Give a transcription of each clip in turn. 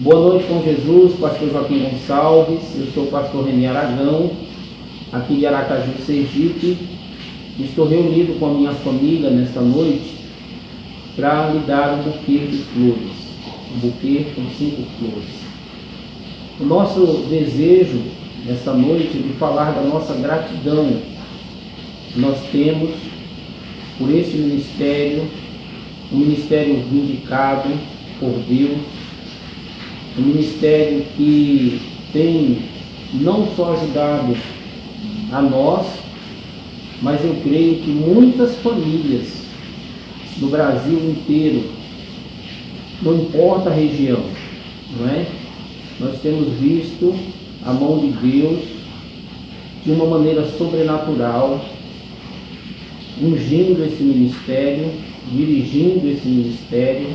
Boa noite com Jesus, pastor Joaquim Gonçalves. Eu sou o pastor Reni Aragão, aqui de Aracaju, Sergipe. Estou reunido com a minha família nesta noite para lhe dar um buquê de flores, um buquê com 5 flores. O nosso desejo nesta noite é de falar da nossa gratidão que nós temos por este ministério, um ministério vindicado por Deus, um ministério que tem não só ajudado a nós, mas eu creio que muitas famílias no Brasil inteiro, não importa a região, não é? Nós temos visto a mão de Deus de uma maneira sobrenatural, ungindo esse ministério, dirigindo esse ministério.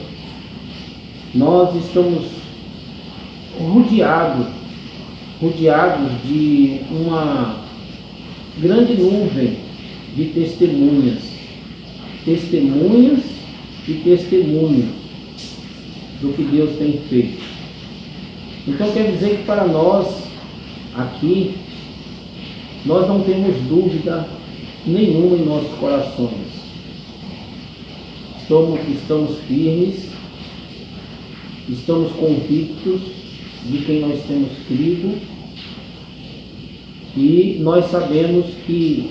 Nós estamos rodeados de uma grande nuvem de testemunhas e testemunhos do que Deus tem feito. Então quer dizer que para nós aqui, nós não temos dúvida nenhuma em nossos corações. Estamos firmes, estamos convictos de quem nós temos crido e nós sabemos que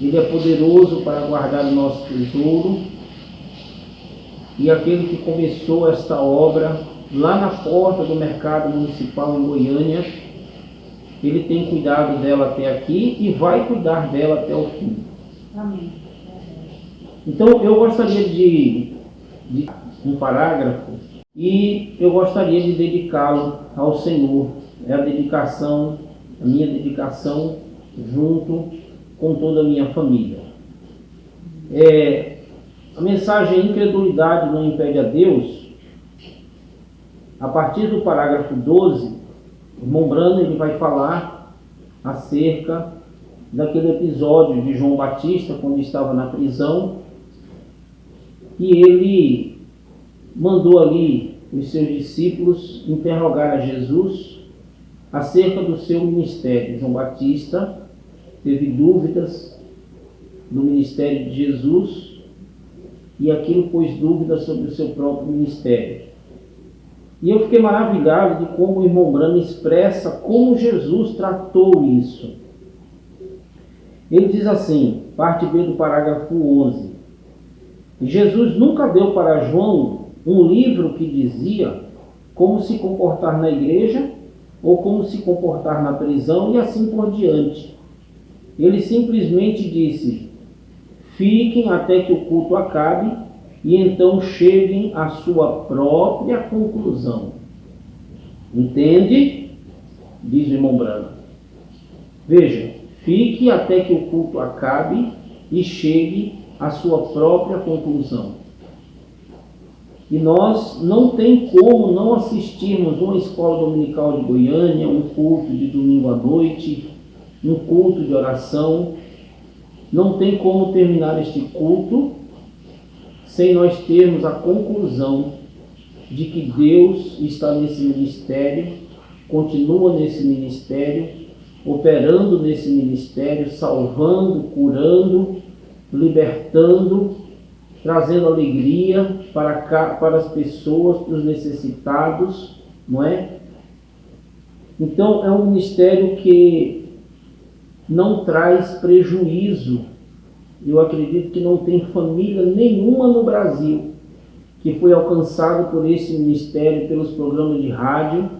Ele é poderoso para guardar o nosso tesouro, e aquele que começou esta obra lá na porta do mercado municipal em Goiânia, Ele tem cuidado dela até aqui e vai cuidar dela até o fim. Amém. Então eu gostaria de um parágrafo e eu gostaria de dedicá-lo ao Senhor. É a minha dedicação junto com toda a minha família. A mensagem incredulidade não impede a Deus, a partir do parágrafo 12, o irmão Brano ele vai falar acerca daquele episódio de João Batista, quando estava na prisão, e ele mandou ali os seus discípulos interrogar a Jesus acerca do seu ministério. João Batista teve dúvidas do ministério de Jesus e aquilo pôs dúvidas sobre o seu próprio ministério. E eu fiquei maravilhado de como o irmão Brano expressa como Jesus tratou isso. Ele diz assim, parte B do parágrafo 11: Jesus nunca deu para João um livro que dizia como se comportar na igreja ou como se comportar na prisão e assim por diante. Ele simplesmente disse: fiquem até que o culto acabe e então cheguem à sua própria conclusão. Entende? Diz o irmão Brano. Veja, fique até que o culto acabe e chegue à sua própria conclusão. E nós não tem como não assistirmos uma escola dominical de Goiânia, um culto de domingo à noite, um culto de oração. Não tem como terminar este culto sem nós termos a conclusão de que Deus está nesse ministério, continua nesse ministério, operando nesse ministério, salvando, curando, libertando, trazendo alegria para as pessoas, para os necessitados, não é? Então é um ministério que não traz prejuízo. Eu acredito que não tem família nenhuma no Brasil que foi alcançada por esse ministério, pelos programas de rádio,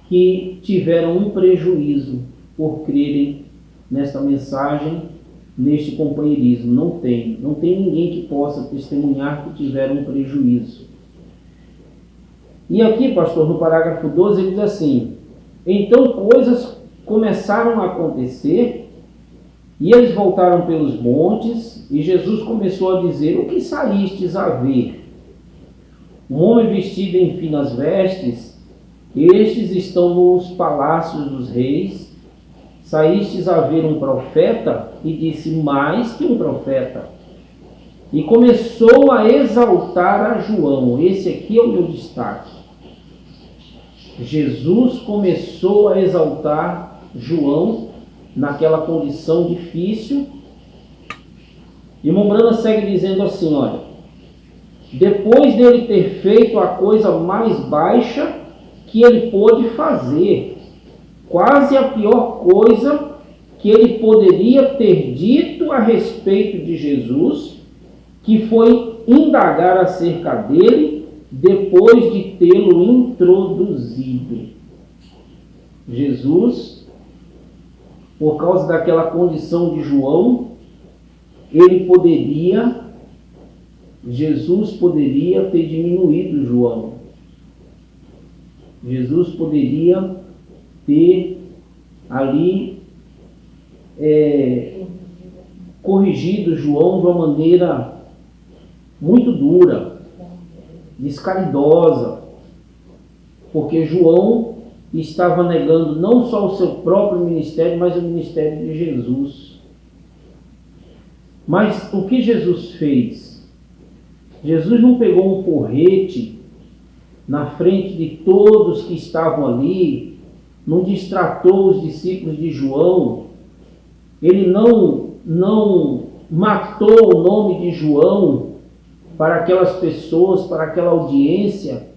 que tiveram um prejuízo por crerem nesta mensagem, neste companheirismo. Não tem ninguém que possa testemunhar que tiveram um prejuízo. E aqui, pastor, no parágrafo 12, ele diz assim: então coisas começaram a acontecer e eles voltaram pelos montes e Jesus começou a dizer: o que saístes a ver? Um homem vestido em finas vestes, estes estão nos palácios dos reis. Saístes a ver um profeta? E disse: mais que um profeta. E começou a exaltar a João. Esse aqui é o meu destaque. Jesus começou a exaltar João naquela condição difícil. E Mombrana segue dizendo assim, olha, depois dele ter feito a coisa mais baixa que ele pôde fazer, quase a pior coisa que ele poderia ter dito a respeito de Jesus, que foi indagar acerca dele depois de tê-lo introduzido. Jesus, por causa daquela condição de João, Jesus poderia ter diminuído João. Jesus poderia ter ali corrigido João de uma maneira muito dura, descaridosa, porque João estava negando não só o seu próprio ministério, mas o ministério de Jesus. Mas o que Jesus fez? Jesus não pegou um porrete na frente de todos que estavam ali, não distratou os discípulos de João, ele não matou o nome de João para aquelas pessoas, para aquela audiência.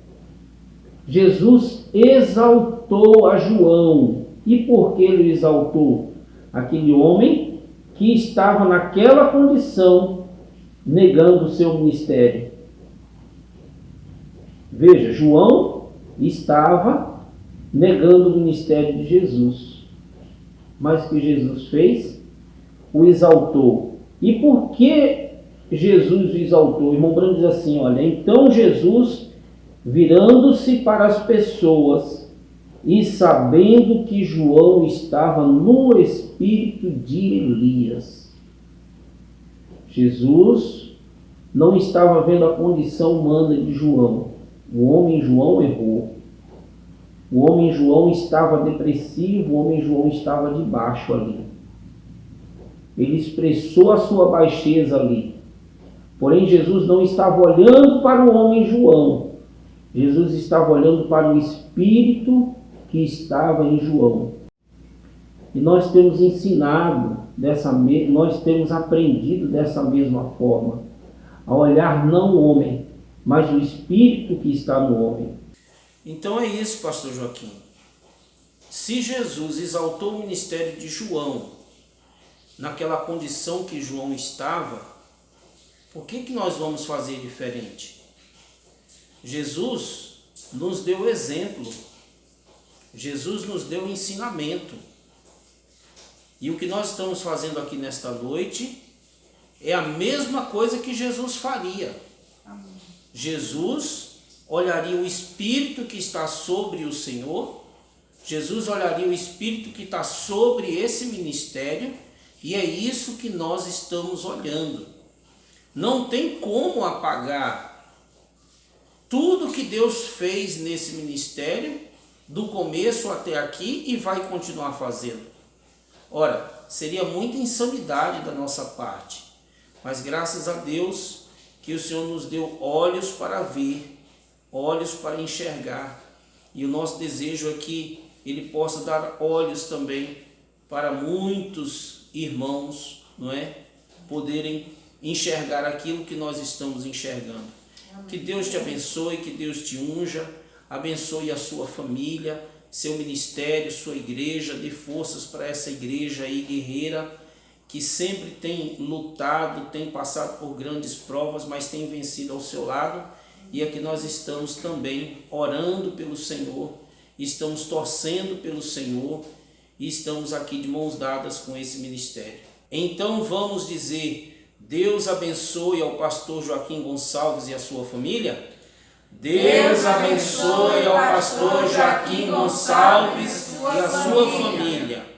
Jesus exaltou a João. E por que ele exaltou? Aquele homem que estava naquela condição, negando o seu ministério. Veja, João estava negando o ministério de Jesus. Mas o que Jesus fez? O exaltou. E por que Jesus o exaltou? Irmão Branco diz assim, olha, então Jesus, virando-se para as pessoas e sabendo que João estava no espírito de Elias. Jesus não estava vendo a condição humana de João. O homem João errou. O homem João estava depressivo, o homem João estava de baixo ali. Ele expressou a sua baixeza ali. Porém, Jesus não estava olhando para o homem João. Jesus estava olhando para o espírito que estava em João. E nós temos ensinado, nós temos aprendido dessa mesma forma, a olhar não o homem, mas o espírito que está no homem. Então é isso, pastor Joaquim. Se Jesus exaltou o ministério de João naquela condição que João estava, por que nós vamos fazer diferente? Jesus nos deu exemplo. Jesus nos deu ensinamento. E o que nós estamos fazendo aqui nesta noite é a mesma coisa que Jesus faria. Amém. Jesus olharia o Espírito que está sobre o Senhor, Jesus olharia o Espírito que está sobre esse ministério, e é isso que nós estamos olhando. Não tem como apagar tudo que Deus fez nesse ministério, do começo até aqui, e vai continuar fazendo. Ora, seria muita insanidade da nossa parte, mas graças a Deus que o Senhor nos deu olhos para ver, olhos para enxergar, e o nosso desejo é que Ele possa dar olhos também para muitos irmãos, não é? Poderem enxergar aquilo que nós estamos enxergando. Amém. Que Deus te abençoe, que Deus te unja, abençoe a sua família, seu ministério, sua igreja, dê forças para essa igreja aí guerreira, que sempre tem lutado, tem passado por grandes provas, mas tem vencido ao seu lado. E aqui nós estamos também orando pelo Senhor, estamos torcendo pelo Senhor e estamos aqui de mãos dadas com esse ministério. Então vamos dizer, Deus abençoe ao pastor Joaquim Gonçalves e a sua família. Deus abençoe ao pastor Joaquim Gonçalves e a sua família.